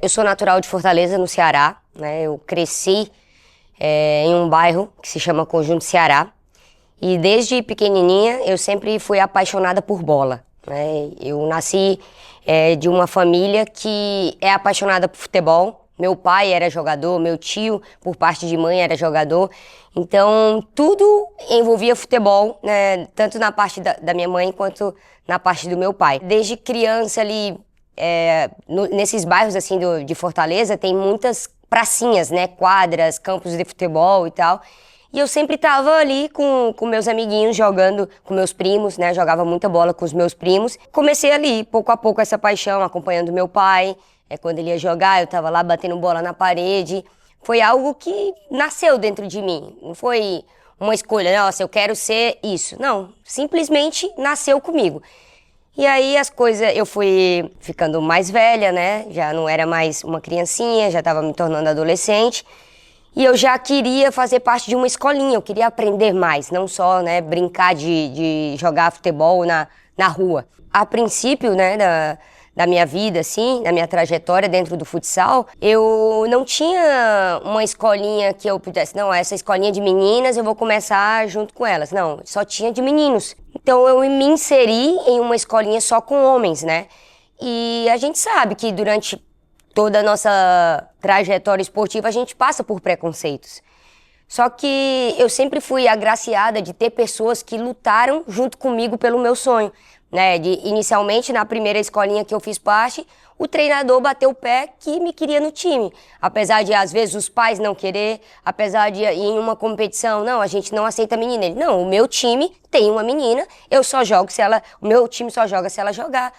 Eu sou natural de Fortaleza, no Ceará, né? Eu cresci em um bairro que se chama Conjunto Ceará. E desde pequenininha eu sempre fui apaixonada por bola, né? Eu nasci de uma família que é apaixonada por futebol. Meu pai era jogador, meu tio, por parte de mãe, era jogador. Então, tudo envolvia futebol, né? Tanto na parte da minha mãe quanto na parte do meu pai. Desde criança ali, nesses bairros assim de Fortaleza, tem muitas pracinhas, né? Quadras, campos de futebol e tal. E eu sempre tava ali com meus amiguinhos jogando, com meus primos, né? Jogava muita bola com os meus primos. Comecei ali, pouco a pouco, essa paixão, acompanhando meu pai. Quando ele ia jogar, eu tava lá batendo bola na parede. Foi algo que nasceu dentro de mim. Não foi uma escolha, nossa, eu quero ser isso. Não, simplesmente nasceu comigo. E aí as coisas, eu fui ficando mais velha, né? Já não era mais uma criancinha, já tava me tornando adolescente. E eu já queria fazer parte de uma escolinha, eu queria aprender mais, não só, né, brincar de jogar futebol na rua. A princípio, né, da minha vida, assim, da minha trajetória dentro do futsal, eu não tinha uma escolinha que eu pudesse, não, essa escolinha de meninas eu vou começar junto com elas. Não, só tinha de meninos. Então eu me inseri em uma escolinha só com homens, né? E a gente sabe que durante toda a nossa trajetória esportiva, a gente passa por preconceitos. Só que eu sempre fui agraciada de ter pessoas que lutaram junto comigo pelo meu sonho, né? Inicialmente, na primeira escolinha que eu fiz parte, o treinador bateu o pé que me queria no time. Apesar de, às vezes, os pais não querer, apesar de ir em uma competição, não, a gente não aceita menina. Ele, não, o meu time tem uma menina, eu só jogo se ela, o meu time só joga se ela jogar.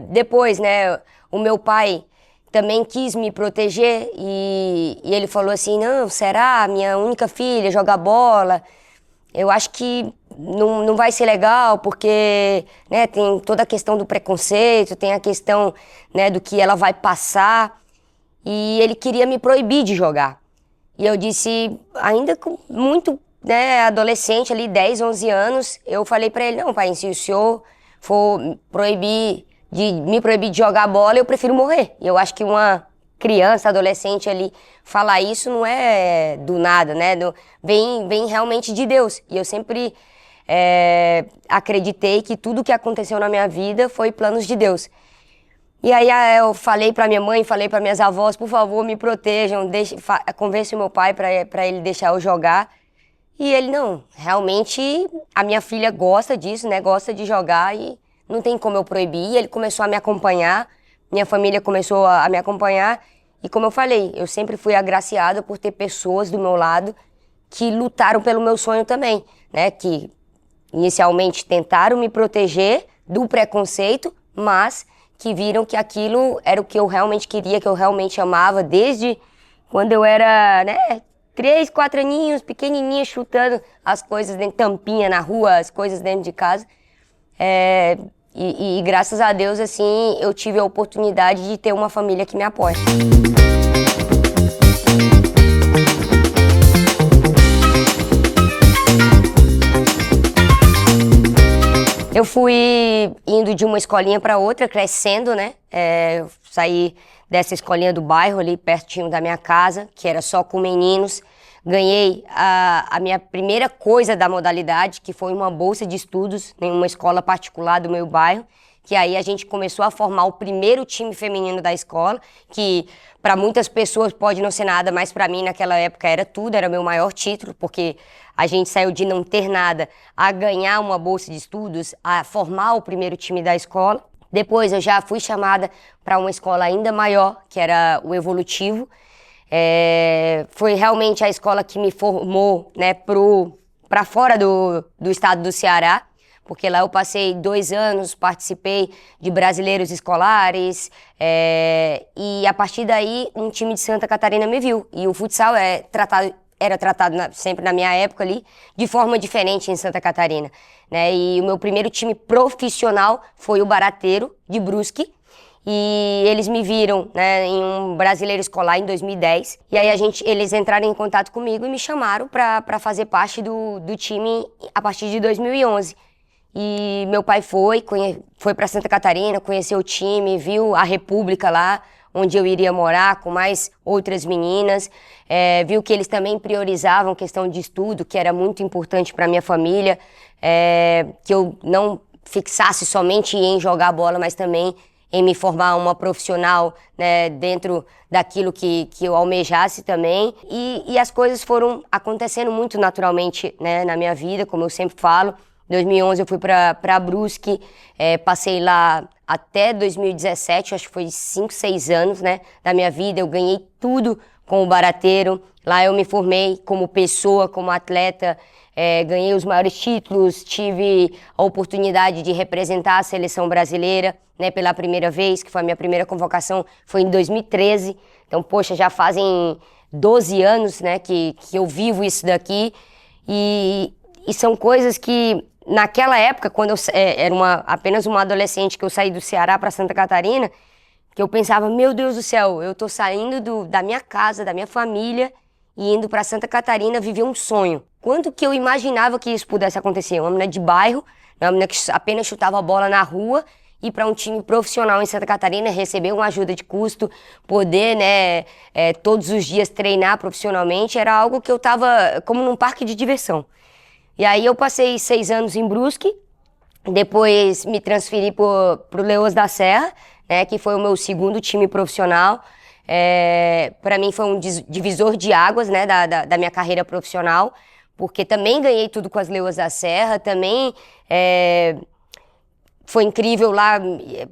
Depois, né, o meu pai também quis me proteger e ele falou assim, não, será? Minha única filha jogar bola, eu acho que não vai ser legal porque, né, tem toda a questão do preconceito, tem a questão, né, do que ela vai passar e ele queria me proibir de jogar. E eu disse, ainda com muito, né, adolescente ali, 10, 11 anos, eu falei pra ele, não, pai, se o senhor for me proibir de jogar bola, eu prefiro morrer. E eu acho que uma criança, adolescente ali, falar isso não é do nada, né? Vem realmente de Deus. E eu sempre acreditei que tudo que aconteceu na minha vida foi planos de Deus. E aí eu falei pra minha mãe, falei pra minhas avós, por favor, me protejam, convence o meu pai pra ele deixar eu jogar. E ele, não, realmente a minha filha gosta disso, né? Gosta de jogar e não tem como eu proibir. E ele começou a me acompanhar, minha família começou a me acompanhar. E como eu falei, eu sempre fui agraciada por ter pessoas do meu lado que lutaram pelo meu sonho também, né? Que inicialmente tentaram me proteger do preconceito, mas que viram que aquilo era o que eu realmente queria, que eu realmente amava, desde quando eu era, né, 3, 4 aninhos, pequenininha, chutando as coisas dentro, tampinha na rua, as coisas dentro de casa. E graças a Deus, assim, eu tive a oportunidade de ter uma família que me apoia. Eu fui indo de uma escolinha para outra, crescendo, né? Eu saí dessa escolinha do bairro ali, pertinho da minha casa, que era só com meninos. Ganhei a minha primeira coisa da modalidade, que foi uma bolsa de estudos em uma escola particular do meu bairro, que aí a gente começou a formar o primeiro time feminino da escola, que para muitas pessoas pode não ser nada, mas para mim naquela época era tudo, era meu maior título, porque a gente saiu de não ter nada a ganhar uma bolsa de estudos, a formar o primeiro time da escola. Depois eu já fui chamada para uma escola ainda maior, que era o Evolutivo. Foi realmente a escola que me formou, né, para fora do estado do Ceará, porque lá eu passei 2 anos, participei de brasileiros escolares, e a partir daí um time de Santa Catarina me viu. E o futsal era tratado sempre na minha época ali, de forma diferente em Santa Catarina, né? E o meu primeiro time profissional foi o Barateiro, de Brusque. E eles me viram, né, em um brasileiro escolar em 2010. E aí eles entraram em contato comigo e me chamaram para fazer parte do time a partir de 2011. E meu pai foi para Santa Catarina, conheceu o time, viu a República lá, onde eu iria morar com mais outras meninas. Viu que eles também priorizavam questão de estudo, que era muito importante para minha família, que eu não fixasse somente em jogar bola, mas também em me formar uma profissional, né, dentro daquilo que eu almejasse também. E as coisas foram acontecendo muito naturalmente, né, na minha vida, como eu sempre falo. Em 2011 eu fui para Brusque, passei lá até 2017, acho que foi 5, 6 anos, né, da minha vida. Eu ganhei tudo com o Barateiro. Lá eu me formei como pessoa, como atleta, ganhei os maiores títulos, tive a oportunidade de representar a seleção brasileira, né, pela primeira vez, que foi a minha primeira convocação, foi em 2013. Então, poxa, já fazem 12 anos, né, que eu vivo isso daqui. E são coisas que, naquela época, quando eu era apenas uma adolescente, que eu saí do Ceará para Santa Catarina, que eu pensava, meu Deus do céu, eu tô saindo da minha casa, da minha família, e indo para Santa Catarina viver um sonho. Quanto que eu imaginava que isso pudesse acontecer? Uma menina de bairro, uma menina que apenas chutava a bola na rua, ir para um time profissional em Santa Catarina, receber uma ajuda de custo, poder, né, todos os dias treinar profissionalmente, era algo que eu estava como num parque de diversão. E aí eu passei 6 anos em Brusque, depois me transferi pro Leoas da Serra, né, que foi o meu segundo time profissional. Para mim foi um divisor de águas, né, da minha carreira profissional, porque também ganhei tudo com as Leoas da Serra, também foi incrível lá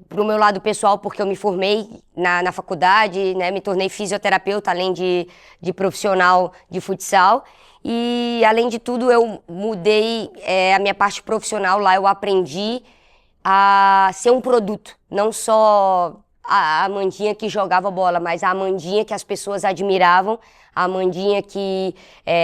pro meu lado pessoal, porque eu me formei na faculdade, né, me tornei fisioterapeuta, além de profissional de futsal. E, além de tudo, eu mudei a minha parte profissional lá, eu aprendi a ser um produto, não só a Amandinha que jogava bola, mas a Amandinha que as pessoas admiravam, a Amandinha que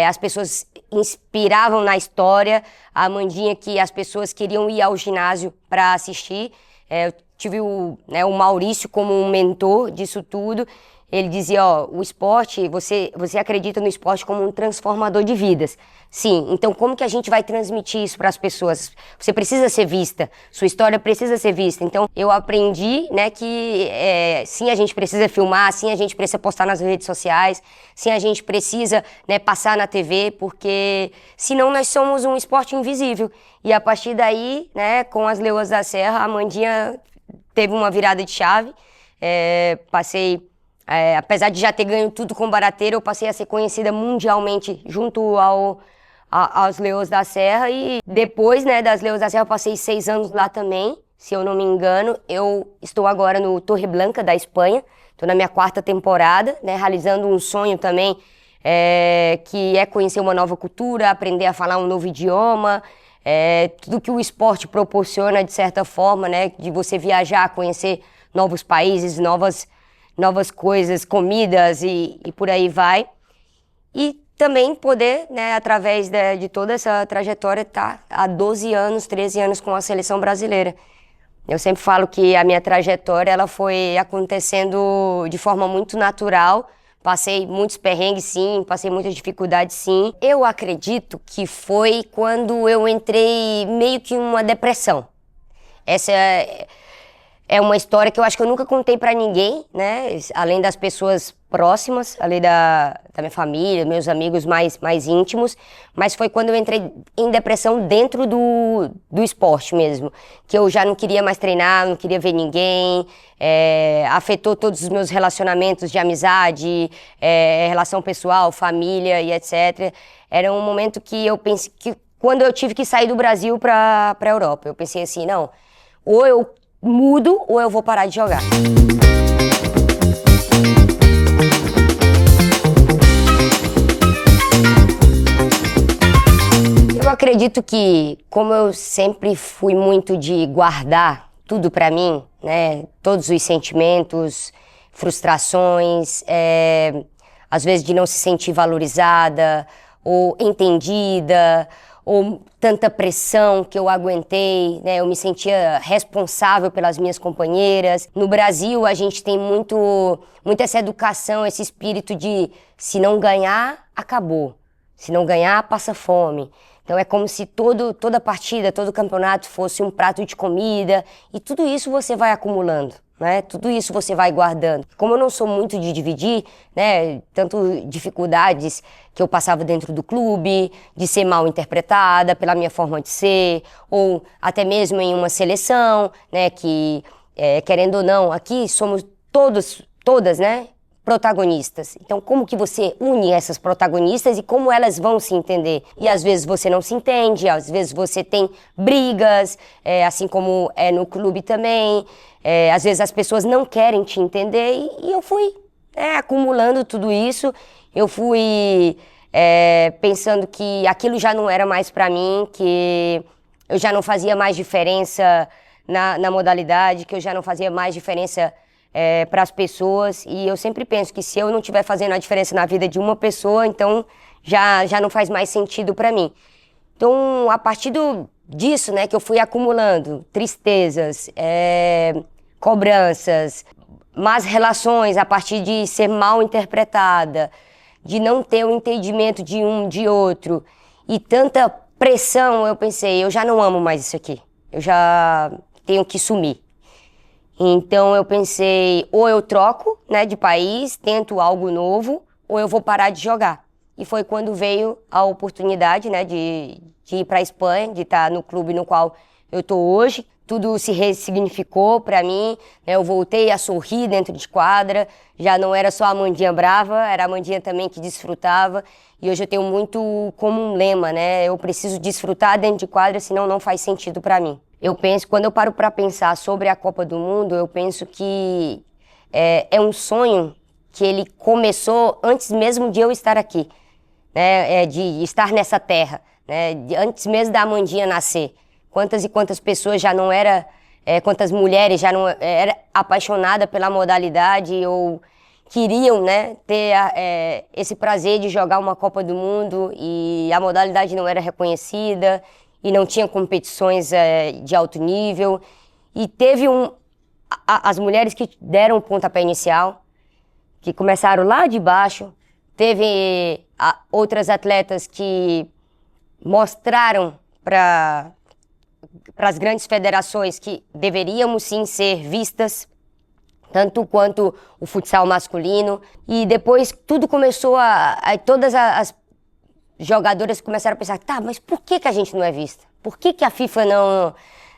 as pessoas inspiravam na história, a Amandinha que as pessoas queriam ir ao ginásio para assistir. Eu tive o Maurício como um mentor disso tudo. Ele dizia, o esporte, você acredita no esporte como um transformador de vidas. Sim, então como que a gente vai transmitir isso para as pessoas? Você precisa ser vista, sua história precisa ser vista. Então eu aprendi, né, que sim, a gente precisa filmar, sim, a gente precisa postar nas redes sociais, sim, a gente precisa, né, passar na TV, porque senão nós somos um esporte invisível. E a partir daí, né, com as Leoas da Serra, a Amandinha teve uma virada de chave, passei... apesar de já ter ganho tudo com o Barateiro, eu passei a ser conhecida mundialmente junto aos Leoas da Serra. E depois, né, das Leoas da Serra, eu passei 6 anos lá também, se eu não me engano. Eu estou agora no Torreblanca da Espanha, estou na minha 4ª temporada, né, realizando um sonho também, que é conhecer uma nova cultura, aprender a falar um novo idioma, tudo que o esporte proporciona, de certa forma, né, de você viajar, conhecer novos países, novas coisas, comidas e por aí vai. E também poder, né, através de toda essa trajetória, estar há 12 anos, 13 anos com a seleção brasileira. Eu sempre falo que a minha trajetória ela foi acontecendo de forma muito natural. Passei muitos perrengues, sim, passei muitas dificuldades, sim. Eu acredito que foi quando eu entrei meio que em uma depressão. Essa é uma história que eu acho que eu nunca contei pra ninguém, né? Além das pessoas próximas, além da minha família, meus amigos mais íntimos. Mas foi quando eu entrei em depressão dentro do esporte mesmo. Que eu já não queria mais treinar, não queria ver ninguém. Afetou todos os meus relacionamentos de amizade, relação pessoal, família e etc. Era um momento que eu pensei que quando eu tive que sair do Brasil pra Europa. Eu pensei assim, não, ou eu mudo ou eu vou parar de jogar. Eu acredito que, como eu sempre fui muito de guardar tudo pra mim, né, todos os sentimentos, frustrações, às vezes de não se sentir valorizada ou entendida, ou tanta pressão que eu aguentei, né? Eu me sentia responsável pelas minhas companheiras. No Brasil, a gente tem muito essa educação, esse espírito de se não ganhar, acabou. Se não ganhar, passa fome. Então é como se toda partida, todo campeonato fosse um prato de comida, e tudo isso você vai acumulando, né? Tudo isso você vai guardando. Como eu não sou muito de dividir, né? Tanto dificuldades que eu passava dentro do clube, de ser mal interpretada pela minha forma de ser, ou até mesmo em uma seleção, né? Que, querendo ou não, aqui somos todas, né? Protagonistas. Então, como que você une essas protagonistas e como elas vão se entender? E às vezes você não se entende, às vezes você tem brigas, assim como é no clube também. Às vezes as pessoas não querem te entender e eu fui acumulando tudo isso. Eu fui pensando que aquilo já não era mais para mim, que eu já não fazia mais diferença na modalidade, que eu já não fazia mais diferença para as pessoas, e eu sempre penso que se eu não estiver fazendo a diferença na vida de uma pessoa, então já não faz mais sentido para mim. Então, a partir disso, né, que eu fui acumulando tristezas, cobranças, más relações a partir de ser mal interpretada, de não ter o entendimento de um de outro, e tanta pressão, eu pensei, eu já não amo mais isso aqui, eu já tenho que sumir. Então eu pensei, ou eu troco, né, de país, tento algo novo, ou eu vou parar de jogar. E foi quando veio a oportunidade, né, de ir para a Espanha, de estar no clube no qual eu estou hoje. Tudo se ressignificou para mim, né, eu voltei a sorrir dentro de quadra, já não era só a Amandinha brava, era a Amandinha também que desfrutava. E hoje eu tenho muito como um lema, né, eu preciso desfrutar dentro de quadra, senão não faz sentido para mim. Eu penso, quando eu paro para pensar sobre a Copa do Mundo, eu penso que é um sonho que ele começou antes mesmo de eu estar aqui, né? De estar nessa terra, né? Antes mesmo da Amandinha nascer. Quantas e quantas pessoas já não era, quantas mulheres já não era apaixonada pela modalidade ou queriam, né, ter esse prazer de jogar uma Copa do Mundo e a modalidade não era reconhecida. E não tinha competições de alto nível. E teve as mulheres que deram o pontapé inicial, que começaram lá de baixo. Teve outras atletas que mostraram para as grandes federações que deveríamos sim ser vistas, tanto quanto o futsal masculino. E depois tudo começou todas as jogadoras começaram a pensar, tá, mas por que a gente não é vista? Por que a FIFA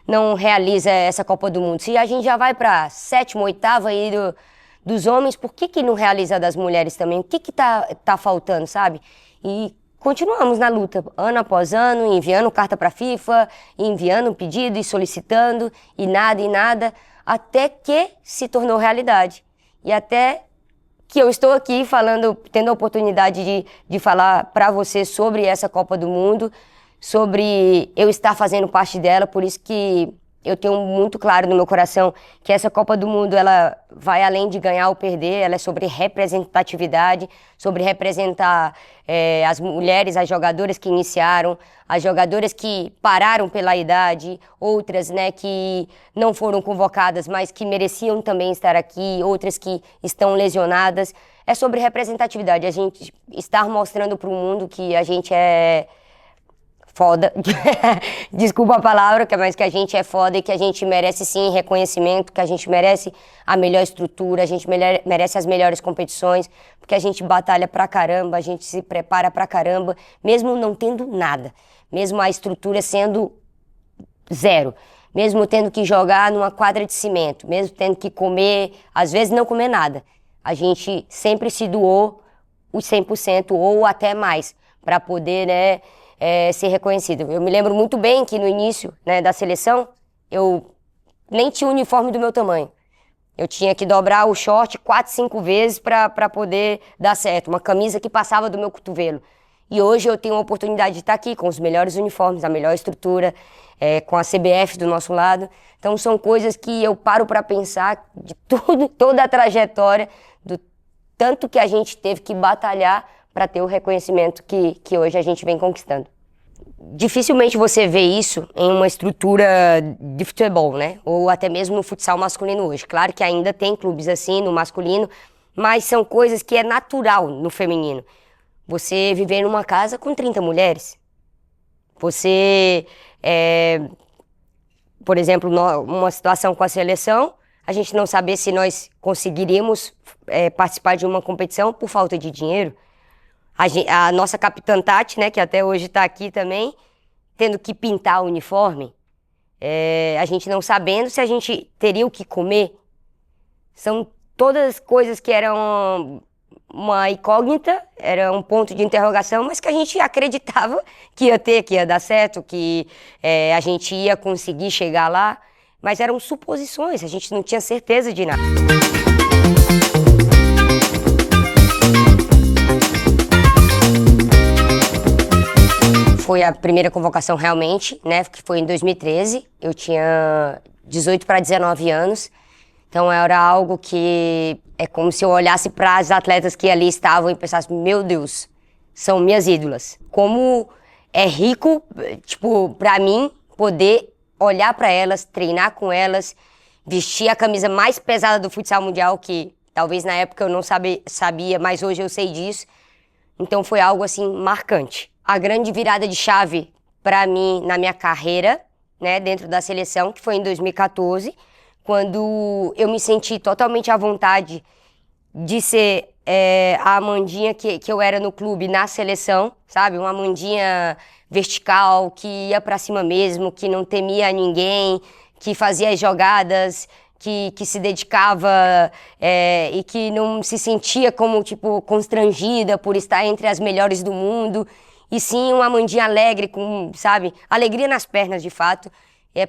não realiza essa Copa do Mundo? Se a gente já vai para 7ª, 8ª aí dos homens, por que não realiza das mulheres também? O que tá faltando, sabe? E continuamos na luta, ano após ano, enviando carta para a FIFA, enviando pedido e solicitando, e nada, até que se tornou realidade. E até que eu estou aqui falando, tendo a oportunidade de falar para você sobre essa Copa do Mundo, sobre eu estar fazendo parte dela, por isso que eu tenho muito claro no meu coração que essa Copa do Mundo, ela vai além de ganhar ou perder, ela é sobre representatividade, sobre representar as mulheres, as jogadoras que iniciaram, as jogadoras que pararam pela idade, outras, né, que não foram convocadas, mas que mereciam também estar aqui, outras que estão lesionadas. É sobre representatividade, a gente estar mostrando para o mundo que a gente é foda, desculpa a palavra, mas que a gente é foda e que a gente merece sim reconhecimento, que a gente merece a melhor estrutura, a gente merece as melhores competições, porque a gente batalha pra caramba, a gente se prepara pra caramba, mesmo não tendo nada, mesmo a estrutura sendo zero, mesmo tendo que jogar numa quadra de cimento, mesmo tendo que comer, às vezes não comer nada, a gente sempre se doou os 100% ou até mais, para poder, né, ser reconhecido. Eu me lembro muito bem que no início, né, da seleção, eu nem tinha o uniforme do meu tamanho. Eu tinha que dobrar o short 4, 5 vezes para poder dar certo. Uma camisa que passava do meu cotovelo. E hoje eu tenho a oportunidade de estar aqui com os melhores uniformes, a melhor estrutura, com a CBF do nosso lado. Então são coisas que eu paro para pensar de tudo, toda a trajetória, do tanto que a gente teve que batalhar para ter o reconhecimento que hoje a gente vem conquistando. Dificilmente você vê isso em uma estrutura de futebol, né? Ou até mesmo no futsal masculino hoje. Claro que ainda tem clubes assim no masculino, mas são coisas que é natural no feminino. Você viver numa casa com 30 mulheres. Você, por exemplo, uma situação com a seleção, a gente não saber se nós conseguiríamos participar de uma competição por falta de dinheiro. A nossa capitã Tati, né, que até hoje está aqui também, tendo que pintar o uniforme, a gente não sabendo se a gente teria o que comer. São todas coisas que eram uma incógnita, era um ponto de interrogação, mas que a gente acreditava que ia dar certo, que a gente ia conseguir chegar lá, mas eram suposições, a gente não tinha certeza de nada. Foi a primeira convocação realmente, né, que foi em 2013, eu tinha 18 para 19 anos, então era algo que é como se eu olhasse para as atletas que ali estavam e pensasse, meu Deus, são minhas ídolas. Como é rico, tipo, para mim, poder olhar para elas, treinar com elas, vestir a camisa mais pesada do futsal mundial, que talvez na época eu não sabia, mas hoje eu sei disso. Então foi algo assim marcante. A grande virada de chave para mim na minha carreira, né, dentro da seleção, que foi em 2014, quando eu me senti totalmente à vontade de ser a Amandinha que eu era no clube, na seleção, sabe? Uma Amandinha vertical, que ia pra cima mesmo, que não temia ninguém, que fazia as jogadas, que se dedicava e que não se sentia como, tipo, constrangida por estar entre as melhores do mundo. E sim, uma Amandinha alegre, com, sabe, alegria nas pernas, de fato,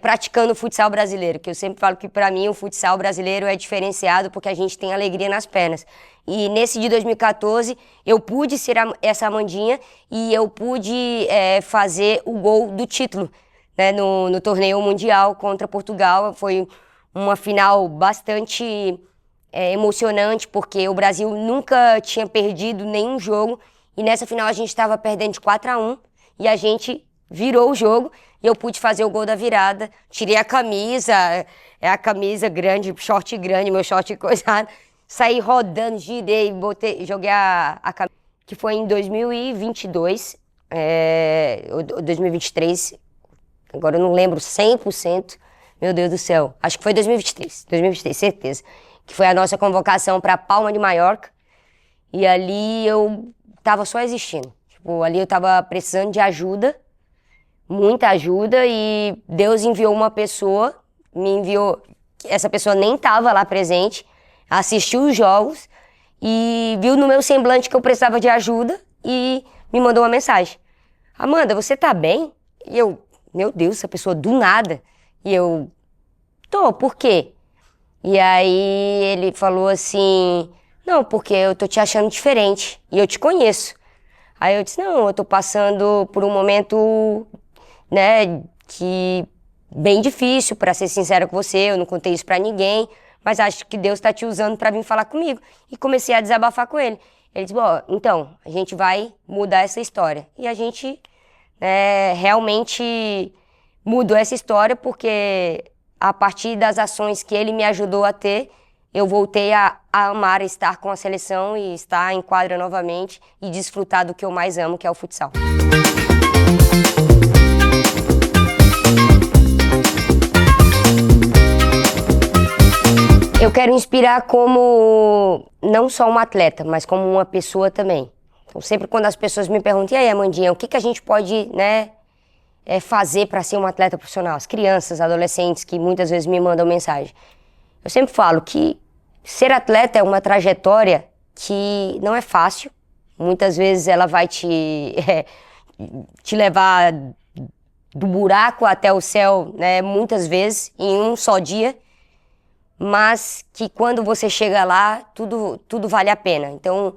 praticando o futsal brasileiro, que eu sempre falo que para mim o futsal brasileiro é diferenciado porque a gente tem alegria nas pernas. E nesse de 2014 eu pude ser essa Amandinha e eu pude fazer o gol do título, né, no torneio mundial contra Portugal. Foi uma final bastante emocionante porque o Brasil nunca tinha perdido nenhum jogo e nessa final a gente estava perdendo de 4-1 e a gente virou o jogo e eu pude fazer o gol da virada. Tirei a camisa, a camisa grande, short grande, meu short coisado. Saí rodando, girei, joguei a camisa. Que foi em 2022, 2023, agora eu não lembro 100%. Meu Deus do céu, acho que foi 2023, certeza. Que foi a nossa convocação para Palma de Mallorca. E ali eu tava só existindo. Tipo, ali eu tava precisando de ajuda. Muita ajuda e Deus enviou uma pessoa, essa pessoa nem estava lá presente, assistiu os jogos e viu no meu semblante que eu precisava de ajuda e me mandou uma mensagem. Amanda, você tá bem? E eu, meu Deus, essa pessoa do nada. E eu, tô, por quê? E aí ele falou assim, não, porque eu tô te achando diferente e eu te conheço. Aí eu disse, não, eu tô passando por um momento, né, que bem difícil, para ser sincera com você, eu não contei isso para ninguém, mas acho que Deus está te usando para vir falar comigo. E comecei a desabafar com ele. Ele disse, bom, então, a gente vai mudar essa história. E a gente realmente mudou essa história porque a partir das ações que ele me ajudou a ter, eu voltei a amar estar com a seleção e estar em quadra novamente e desfrutar do que eu mais amo, que é o futsal. Eu quero inspirar como não só uma atleta, mas como uma pessoa também. Então, sempre quando as pessoas me perguntam, e aí, Amandinha, o que a gente pode, né, fazer para ser uma atleta profissional? As crianças, adolescentes que muitas vezes me mandam mensagem. Eu sempre falo que ser atleta é uma trajetória que não é fácil. Muitas vezes ela vai te levar do buraco até o céu, né, muitas vezes, em um só dia. Mas que quando você chega lá, tudo vale a pena. Então,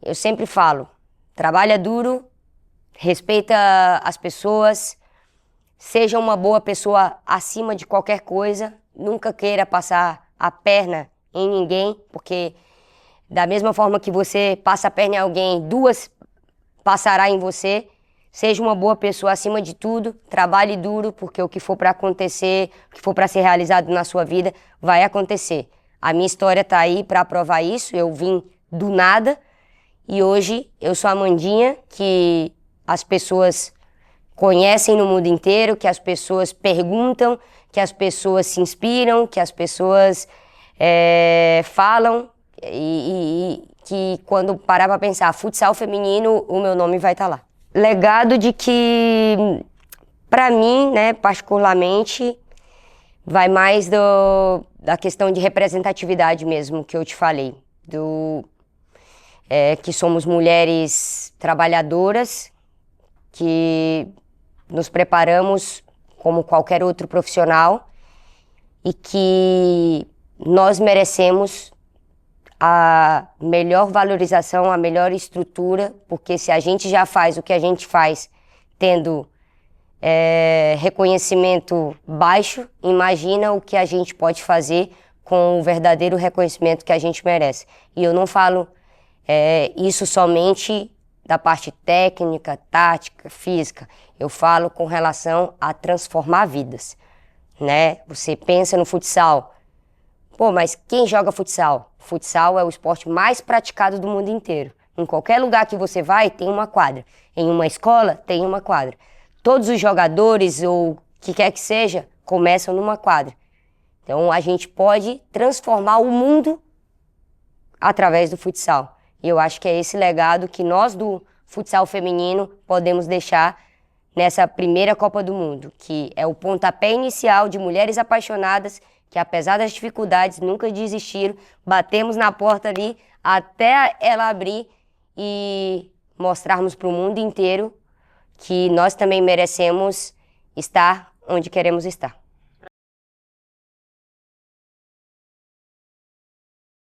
eu sempre falo, trabalha duro, respeita as pessoas, seja uma boa pessoa acima de qualquer coisa, nunca queira passar a perna em ninguém, porque da mesma forma que você passa a perna em alguém, duas passará em você. Seja uma boa pessoa acima de tudo, trabalhe duro, porque o que for para acontecer, o que for para ser realizado na sua vida, vai acontecer. A minha história está aí para provar isso, eu vim do nada e hoje eu sou a Amandinha que as pessoas conhecem no mundo inteiro, que as pessoas perguntam, que as pessoas se inspiram, que as pessoas falam que quando parar para pensar futsal feminino, o meu nome vai estar lá. Legado de que, para mim, né, particularmente, vai mais da questão de representatividade mesmo, que eu te falei. Que somos mulheres trabalhadoras, que nos preparamos como qualquer outro profissional e que nós merecemos a melhor valorização, a melhor estrutura, porque se a gente já faz o que a gente faz tendo reconhecimento baixo, imagina o que a gente pode fazer com o verdadeiro reconhecimento que a gente merece. E eu não falo isso somente da parte técnica, tática, física. Eu falo com relação a transformar vidas, né? Você pensa no futsal. Pô, mas quem joga futsal? Futsal é o esporte mais praticado do mundo inteiro. Em qualquer lugar que você vai, tem uma quadra. Em uma escola, tem uma quadra. Todos os jogadores, ou o que quer que seja, começam numa quadra. Então, a gente pode transformar o mundo através do futsal. E eu acho que é esse legado que nós do futsal feminino podemos deixar nessa primeira Copa do Mundo, que é o pontapé inicial de mulheres apaixonadas que, apesar das dificuldades, nunca desistiram, batemos na porta ali até ela abrir e mostrarmos para o mundo inteiro que nós também merecemos estar onde queremos estar.